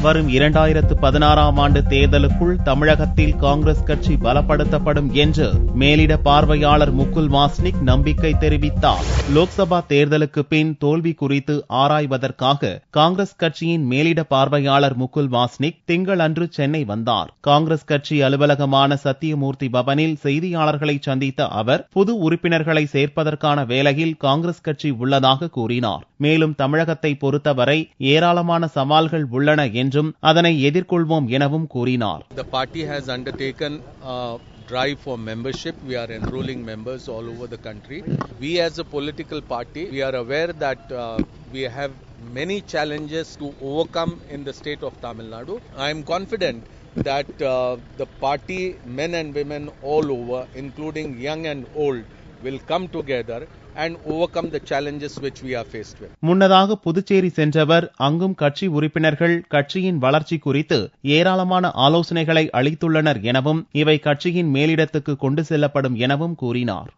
வரும் 2016ஆம் ஆண்டு தேர்தலுக்குள் தமிழகத்தில் காங்கிரஸ் கட்சி பலப்படுத்தப்படும் என்று மேலிட பார்வையாளர் முகுல் வாஸ்னிக் நம்பிக்கை தெரிவித்தார். லோக்சபா தேர்தலுக்கு பின் தோல்வி குறித்து ஆராய்வதற்காக காங்கிரஸ் கட்சியின் மேலிட பார்வையாளர் முகுல் வாஸ்னிக் திங்களன்று சென்னை வந்தார். காங்கிரஸ் கட்சி அலுவலகமான சத்தியமூர்த்தி பவனில் செய்தியாளர்களை சந்தித்த அவர் புது உறுப்பினர்களை சேர்ப்பதற்கான வேலையில் காங்கிரஸ் கட்சி உள்ளதாக கூறினார். மேலும் தமிழகத்தை பொறுத்தவரை ஏராளமான சவால்கள் உள்ளன என்றும் அதனை எதிர்கொள்வோம் எனவும் கூறினார். The party has undertaken a drive for membership. We are enrolling members all over the country. We as a political party, we are aware that we have many challenges to overcome in the state of Tamil Nadu. I am confident that the party, men and women all over, including young and old, will come together and overcome the challenges which we are faced with. முன்னதாக புதுச்சேரி சென்றவர் அங்கும் கட்சி உறுப்பினர்கள் கட்சியின் வளர்ச்சி குறித்து ஏராளமான ஆலோசனைகளை அளித்துள்ளனர் எனவும் இவை கட்சியின் மேலிடத்துக்கு கொண்டு செல்லப்படும் எனவும் கூறினார்.